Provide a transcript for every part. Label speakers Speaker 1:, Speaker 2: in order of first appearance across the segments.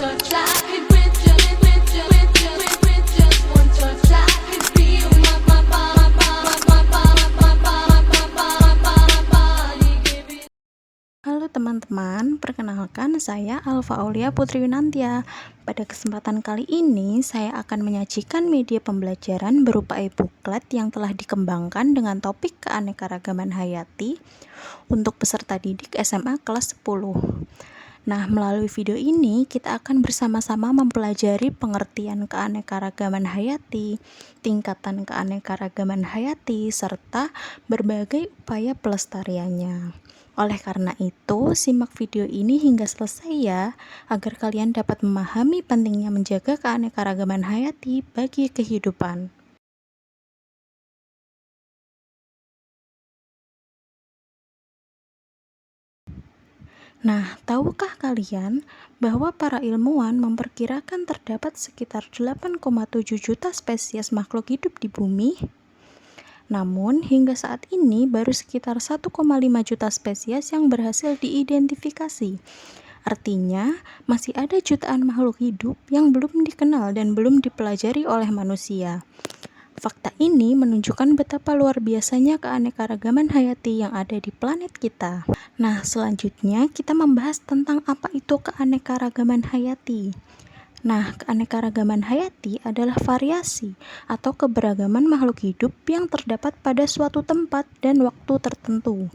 Speaker 1: touch, I could with just one touch, I could feel my body give it.
Speaker 2: Halo teman-teman, perkenalkan saya Alfa Aulia Putri Winantia. Pada kesempatan kali ini, saya akan menyajikan media pembelajaran berupa e-booklet yang telah dikembangkan dengan topik keanekaragaman hayati untuk peserta didik SMA kelas 10. Nah, melalui video ini kita akan bersama-sama mempelajari pengertian keanekaragaman hayati, tingkatan keanekaragaman hayati, serta berbagai upaya pelestariannya. Oleh karena itu, simak video ini hingga selesai ya, agar kalian dapat memahami pentingnya menjaga keanekaragaman hayati bagi kehidupan. Nah, tahukah kalian bahwa para ilmuwan memperkirakan terdapat sekitar 8,7 juta spesies makhluk hidup di bumi? Namun, hingga saat ini baru sekitar 1,5 juta spesies yang berhasil diidentifikasi. Artinya, masih ada jutaan makhluk hidup yang belum dikenal dan belum dipelajari oleh manusia. Fakta ini menunjukkan betapa luar biasanya keanekaragaman hayati yang ada di planet kita. Nah, selanjutnya kita membahas tentang apa itu keanekaragaman hayati. Nah, keanekaragaman hayati adalah variasi atau keberagaman makhluk hidup yang terdapat pada suatu tempat dan waktu tertentu.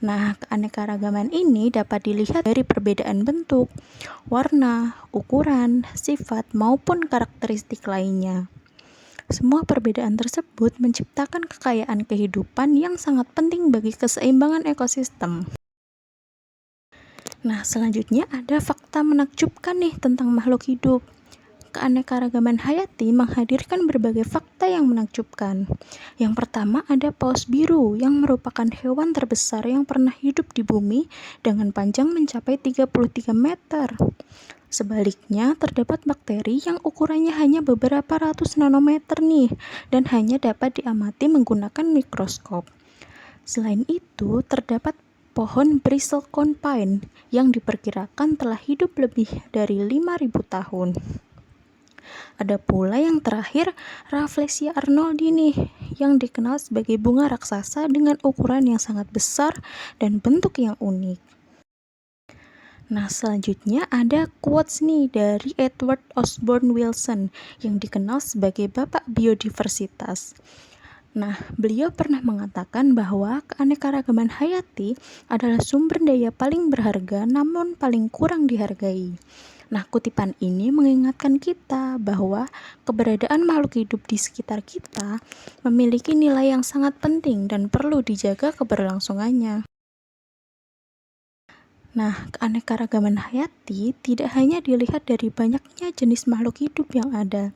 Speaker 2: Nah, keanekaragaman ini dapat dilihat dari perbedaan bentuk, warna, ukuran, sifat, maupun karakteristik lainnya. Semua perbedaan tersebut menciptakan kekayaan kehidupan yang sangat penting bagi keseimbangan ekosistem. Nah, selanjutnya ada fakta menakjubkan nih tentang makhluk hidup. Keanekaragaman hayati menghadirkan berbagai fakta yang menakjubkan. Yang pertama ada paus biru yang merupakan hewan terbesar yang pernah hidup di bumi dengan panjang mencapai 33 meter. Sebaliknya, terdapat bakteri yang ukurannya hanya beberapa ratus nanometer nih dan hanya dapat diamati menggunakan mikroskop. Selain itu, terdapat pohon bristlecone pine yang diperkirakan telah hidup lebih dari 5.000 tahun. Ada pula yang terakhir, Rafflesia arnoldi nih, yang dikenal sebagai bunga raksasa dengan ukuran yang sangat besar dan bentuk yang unik. Nah, selanjutnya ada quotes nih dari Edward Osborne Wilson yang dikenal sebagai Bapak Biodiversitas. Nah, beliau pernah mengatakan bahwa keanekaragaman hayati adalah sumber daya paling berharga namun paling kurang dihargai. Nah, kutipan ini mengingatkan kita bahwa keberadaan makhluk hidup di sekitar kita memiliki nilai yang sangat penting dan perlu dijaga keberlangsungannya. Nah, keanekaragaman hayati tidak hanya dilihat dari banyaknya jenis makhluk hidup yang ada.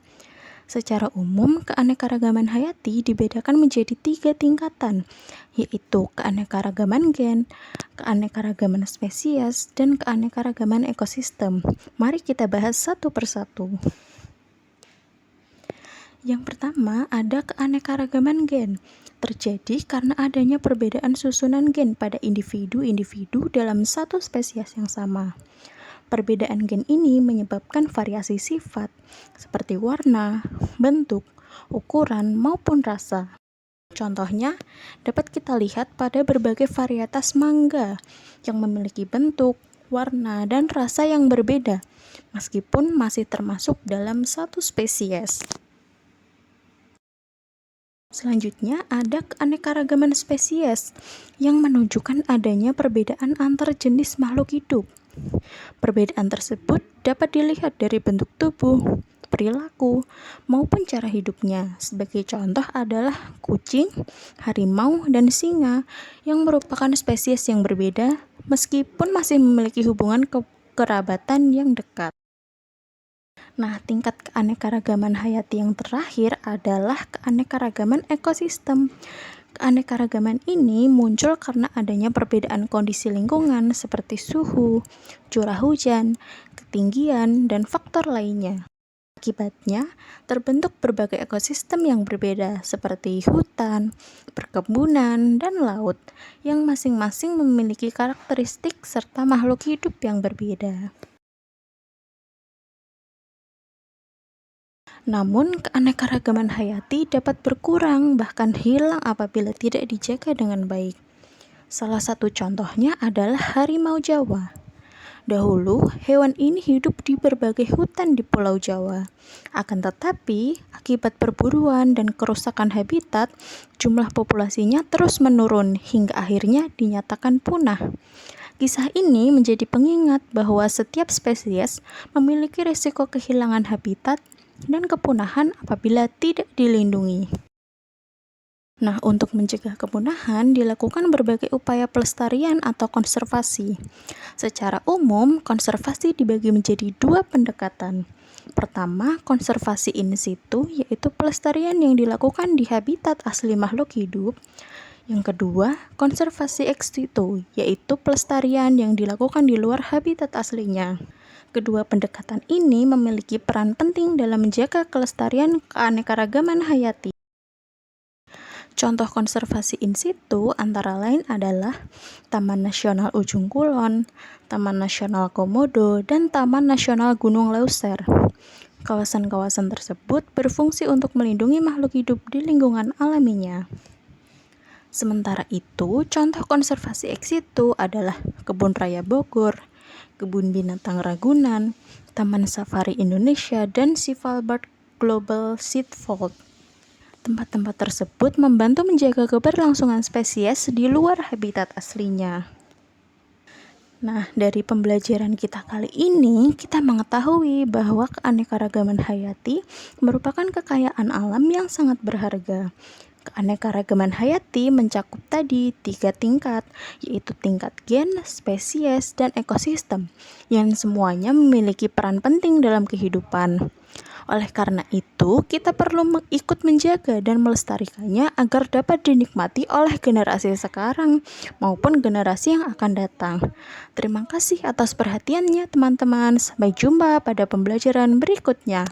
Speaker 2: Secara umum, keanekaragaman hayati dibedakan menjadi 3 tingkatan, yaitu keanekaragaman gen, keanekaragaman spesies, dan keanekaragaman ekosistem. Mari kita bahas satu persatu. Yang pertama, ada keanekaragaman gen. Terjadi karena adanya perbedaan susunan gen pada individu-individu dalam satu spesies yang sama. Perbedaan gen ini menyebabkan variasi sifat, seperti warna, bentuk, ukuran, maupun rasa. Contohnya, dapat kita lihat pada berbagai varietas mangga yang memiliki bentuk, warna, dan rasa yang berbeda, meskipun masih termasuk dalam satu spesies. Selanjutnya ada keanekaragaman spesies yang menunjukkan adanya perbedaan antar jenis makhluk hidup. Perbedaan tersebut dapat dilihat dari bentuk tubuh, perilaku, maupun cara hidupnya. Sebagai contoh adalah kucing, harimau, dan singa yang merupakan spesies yang berbeda meskipun masih memiliki hubungan kekerabatan yang dekat. Nah, tingkat keanekaragaman hayati yang terakhir adalah keanekaragaman ekosistem. Keanekaragaman ini muncul karena adanya perbedaan kondisi lingkungan seperti suhu, curah hujan, ketinggian, dan faktor lainnya. Akibatnya, terbentuk berbagai ekosistem yang berbeda seperti hutan, perkebunan, dan laut yang masing-masing memiliki karakteristik serta makhluk hidup yang berbeda. Namun, keanekaragaman hayati dapat berkurang bahkan hilang apabila tidak dijaga dengan baik. Salah satu contohnya adalah harimau Jawa. Dahulu, hewan ini hidup di berbagai hutan di Pulau Jawa. Akan tetapi, akibat perburuan dan kerusakan habitat, jumlah populasinya terus menurun hingga akhirnya dinyatakan punah. Kisah ini menjadi pengingat bahwa setiap spesies memiliki risiko kehilangan habitat dan kepunahan apabila tidak dilindungi. Nah, untuk mencegah kepunahan dilakukan berbagai upaya pelestarian atau konservasi. Secara umum, konservasi dibagi menjadi dua pendekatan. Pertama, konservasi in situ, yaitu pelestarian yang dilakukan di habitat asli makhluk hidup. Yang kedua, konservasi ex situ, yaitu pelestarian yang dilakukan di luar habitat aslinya. Kedua pendekatan ini memiliki peran penting dalam menjaga kelestarian keanekaragaman hayati. Contoh konservasi in situ antara lain adalah Taman Nasional Ujung Kulon, Taman Nasional Komodo, dan Taman Nasional Gunung Leuser. Kawasan-kawasan tersebut berfungsi untuk melindungi makhluk hidup di lingkungan alaminya. Sementara itu, contoh konservasi ex situ adalah Kebun Raya Bogor, Kebun Binatang Ragunan, Taman Safari Indonesia, dan Svalbard Global Seedvault. Tempat-tempat tersebut membantu menjaga keberlangsungan spesies di luar habitat aslinya. Nah, dari pembelajaran kita kali ini, kita mengetahui bahwa keanekaragaman hayati merupakan kekayaan alam yang sangat berharga. Keanekaragaman hayati mencakup tadi 3 tingkat, yaitu tingkat gen, spesies, dan ekosistem, yang semuanya memiliki peran penting dalam kehidupan. Oleh karena itu, kita perlu ikut menjaga dan melestarikannya agar dapat dinikmati oleh generasi sekarang maupun generasi yang akan datang. Terima kasih atas perhatiannya teman-teman. Sampai jumpa pada pembelajaran berikutnya.